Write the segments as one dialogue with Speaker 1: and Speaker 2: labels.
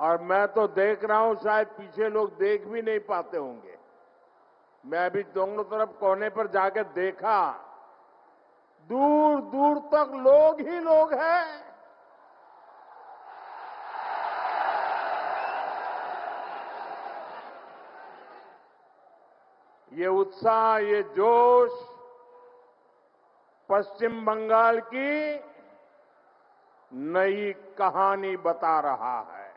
Speaker 1: और मैं तो देख रहा हूं, शायद पीछे लोग देख भी नहीं पाते होंगे। मैं अभी दोनों तरफ कोने पर जाकर देखा, दूर दूर तक लोग ही लोग हैं। ये उत्साह, ये जोश पश्चिम बंगाल की नई कहानी बता रहा है।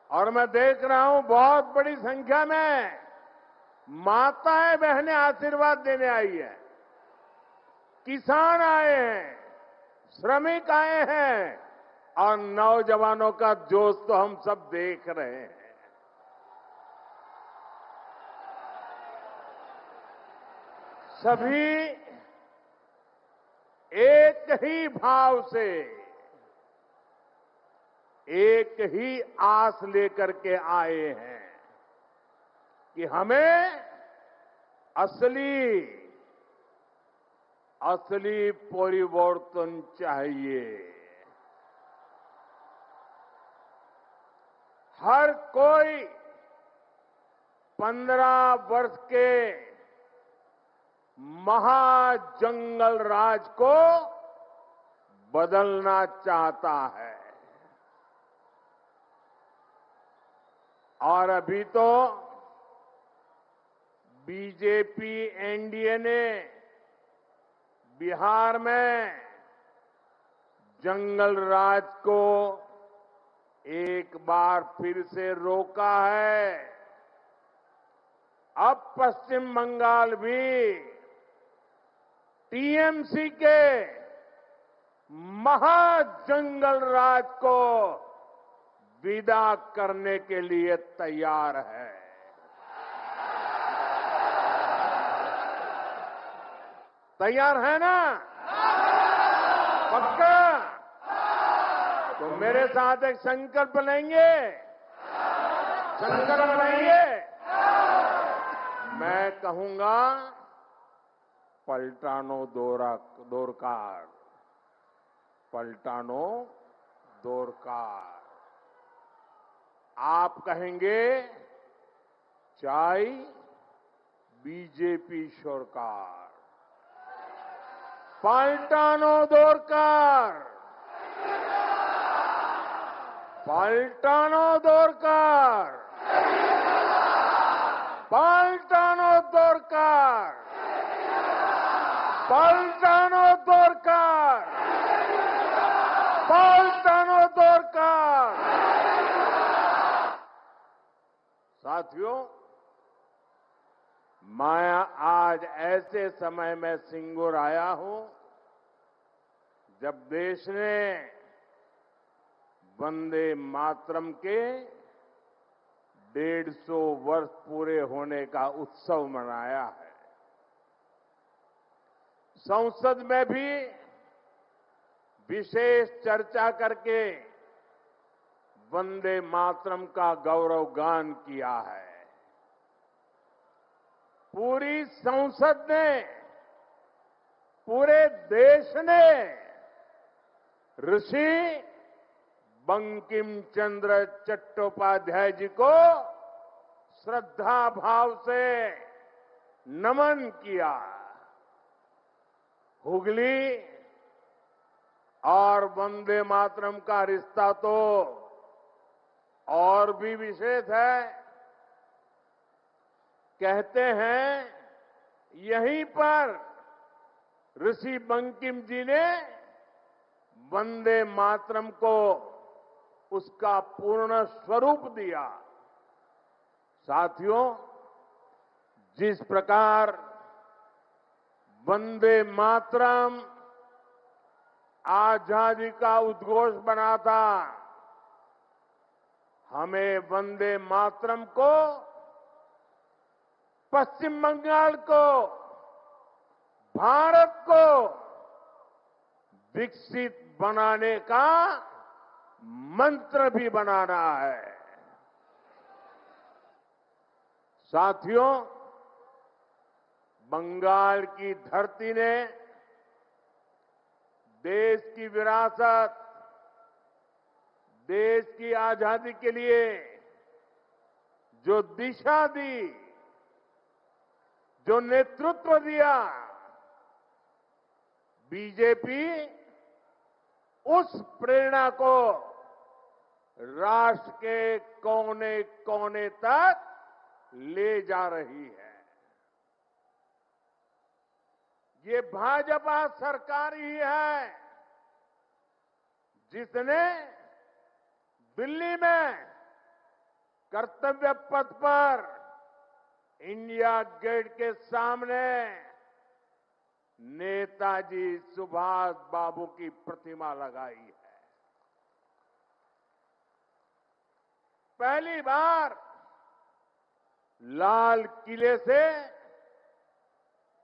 Speaker 1: और मैं देख रहा हूं बहुत बड़ी संख्या में माताएं बहनें आशीर्वाद देने आई है, किसान आए हैं, श्रमिक आए हैं और नौजवानों का जोश तो हम सब देख रहे हैं। सभी एक ही भाव से, एक ही आस लेकर के आए हैं कि हमें असली परिवर्तन चाहिए। हर कोई 15 वर्ष के महाजंगल राज को बदलना चाहता है। और अभी तो बीजेपी एनडीए ने बिहार में जंगल राज को एक बार फिर से रोका है। अब पश्चिम बंगाल भी टीएमसी के महाजंगल राज को विदा करने के लिए तैयार है। तैयार है ना? पक्का? तो मेरे साथ एक संकल्प लेंगे? संकल्प लेंगे? मैं कहूंगा, पलटानो दोरकार, पलटानो दोरकार। आप कहेंगे चाय बीजेपी सरकार। पलटानो दोरकार, पलटानो दोरकार, पलटानो दोरकार, पलटानो दोरकार, पलटानो दोरकार। साथियों, मैं आज ऐसे समय में सिंगूर आया हूं जब देश ने वंदे मातरम के 150 वर्ष पूरे होने का उत्सव मनाया है। संसद में भी विशेष चर्चा करके वंदे मातरम का गौरव गान किया है। पूरी संसद ने, पूरे देश ने ऋषि बंकिम चंद्र चट्टोपाध्याय जी को श्रद्धा भाव से नमन किया। हुगली और वंदे मातरम का रिश्ता तो और भी विशेष है। कहते हैं यहीं पर ऋषि बंकिम जी ने वंदे मातरम को उसका पूर्ण स्वरूप दिया। साथियों, जिस प्रकार वंदे मातरम आजादी का उद्घोष बना था, हमें वंदे मातरम को, पश्चिम बंगाल को, भारत को विकसित बनाने का मंत्र भी बनाना है। साथियों, बंगाल की धरती ने देश की विरासत, देश की आजादी के लिए जो दिशा दी, जो नेतृत्व दिया, बीजेपी उस प्रेरणा को राष्ट्र के कोने कोने तक ले जा रही है। ये भाजपा सरकार ही है जिसने दिल्ली में कर्तव्य पथ पर इंडिया गेट के सामने नेताजी सुभाष बाबू की प्रतिमा लगाई है। पहली बार लाल किले से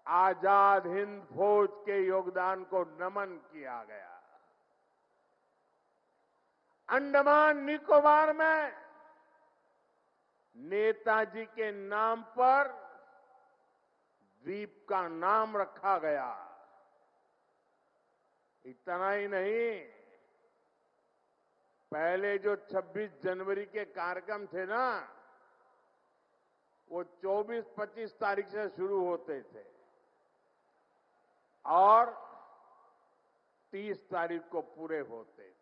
Speaker 1: आजाद हिंद फौज के योगदान को नमन किया गया। अंडमान निकोबार में नेताजी के नाम पर द्वीप का नाम रखा गया। इतना ही नहीं, पहले जो 26 जनवरी के कार्यक्रम थे ना, वो 24-25 तारीख से शुरू होते थे और 30 तारीख को पूरे होते थे।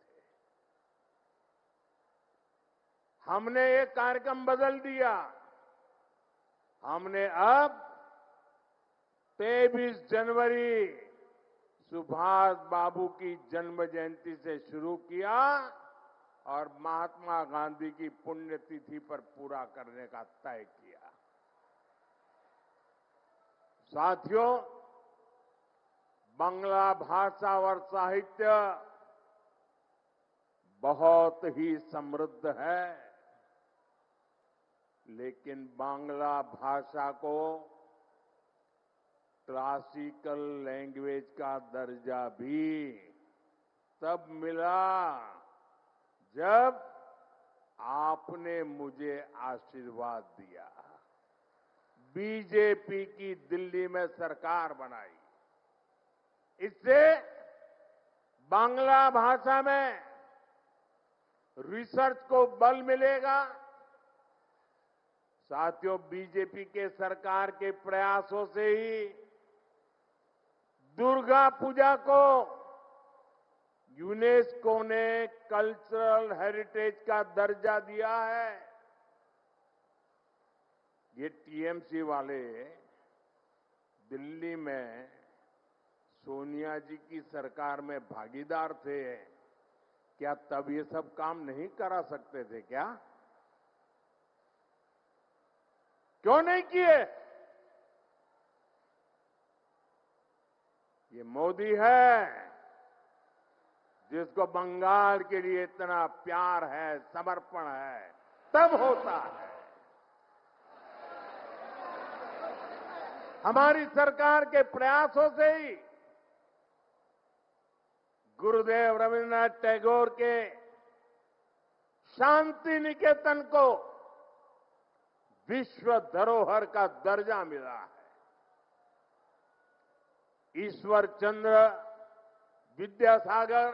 Speaker 1: हमने ये कार्यक्रम बदल दिया। हमने अब 23 जनवरी सुभाष बाबू की जन्म जयंती से शुरू किया और महात्मा गांधी की पुण्यतिथि पर पूरा करने का तय किया। साथियों, बांग्ला भाषा और साहित्य बहुत ही समृद्ध है, लेकिन बांग्ला भाषा को क्लासिकल लैंग्वेज का दर्जा भी तब मिला जब आपने मुझे आशीर्वाद दिया, बीजेपी की दिल्ली में सरकार बनाई। इससे बांग्ला भाषा में रिसर्च को बल मिलेगा। साथियों, बीजेपी के सरकार के प्रयासों से ही दुर्गा पूजा को यूनेस्को ने कल्चरल हेरिटेज का दर्जा दिया है। ये टीएमसी वाले दिल्ली में सोनिया जी की सरकार में भागीदार थे, क्या तब ये सब काम नहीं करा सकते थे क्या? क्यों नहीं किए? ये मोदी है जिसको बंगाल के लिए इतना प्यार है, समर्पण है, तब होता है। हमारी सरकार के प्रयासों से ही गुरुदेव रविन्द्रनाथ टैगोर के शांति निकेतन को विश्व धरोहर का दर्जा मिला है। ईश्वर चंद्र विद्यासागर,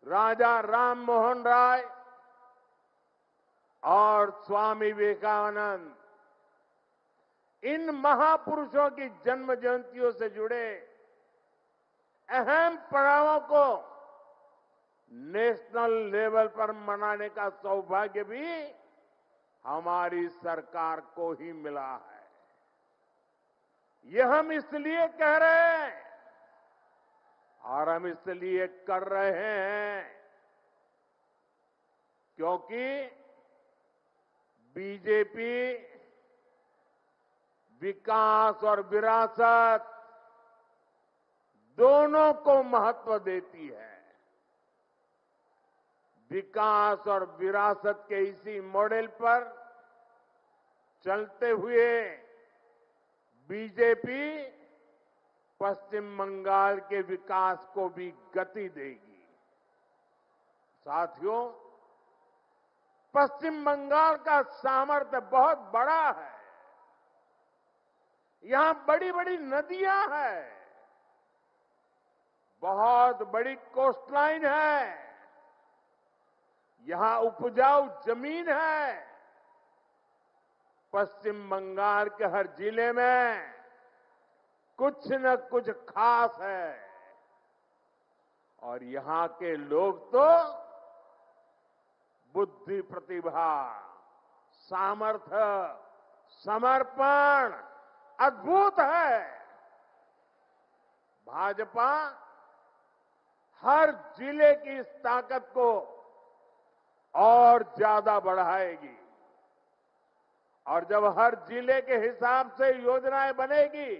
Speaker 1: राजा राम मोहन राय और स्वामी विवेकानंद, इन महापुरुषों की जन्म जयंतियों से जुड़े अहम पड़ावों को नेशनल लेवल पर मनाने का सौभाग्य भी हमारी सरकार को ही मिला है। ये हम इसलिए कह रहे हैं और हम इसलिए कर रहे हैं क्योंकि बीजेपी विकास और विरासत दोनों को महत्व देती है। विकास और विरासत के इसी मॉडल पर चलते हुए बीजेपी पश्चिम बंगाल के विकास को भी गति देगी। साथियों, पश्चिम बंगाल का सामर्थ्य बहुत बड़ा है। यहां बड़ी बड़ी नदियां हैं, बहुत बड़ी कोस्टलाइन है, यहां उपजाऊ जमीन है। पश्चिम बंगाल के हर जिले में कुछ न कुछ खास है और यहां के लोग तो बुद्धि, प्रतिभा, सामर्थ्य, समर्पण अद्भुत है। भाजपा हर जिले की इस ताकत को और ज्यादा बढ़ाएगी और जब हर जिले के हिसाब से योजनाएं बनेगी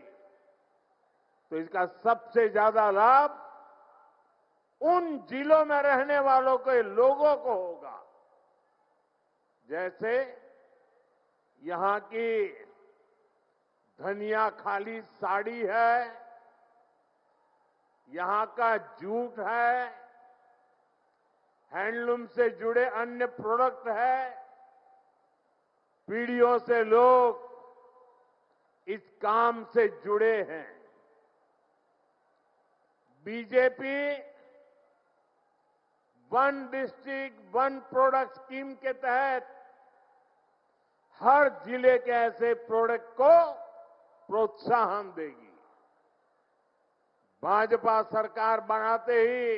Speaker 1: तो इसका सबसे ज्यादा लाभ उन जिलों में रहने वालों के लोगों को होगा। जैसे यहां की धनिया खाली साड़ी है, यहां का जूट है, हैंडलूम से जुड़े अन्य प्रोडक्ट है। पीढ़ियों से लोग इस काम से जुड़े हैं। BJP one district one product scheme के तहत हर जिले के ऐसे प्रोडक्ट को प्रोत्साहन देगी। भाजपा सरकार बनाते ही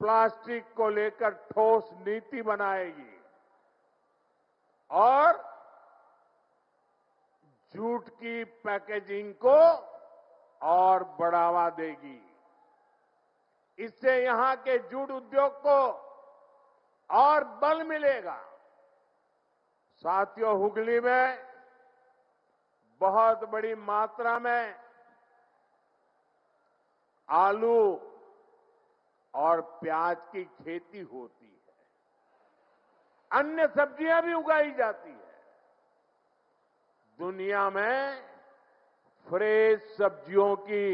Speaker 1: प्लास्टिक को लेकर ठोस नीति बनाएगी और जूट की पैकेजिंग को और बढ़ावा देगी। इससे यहां के जूट उद्योग को और बल मिलेगा। साथियों, हुगली में बहुत बड़ी मात्रा में आलू और प्याज की खेती होती है। अन्य सब्जियां भी उगाई जाती है। दुनिया में फ्रेश सब्जियों की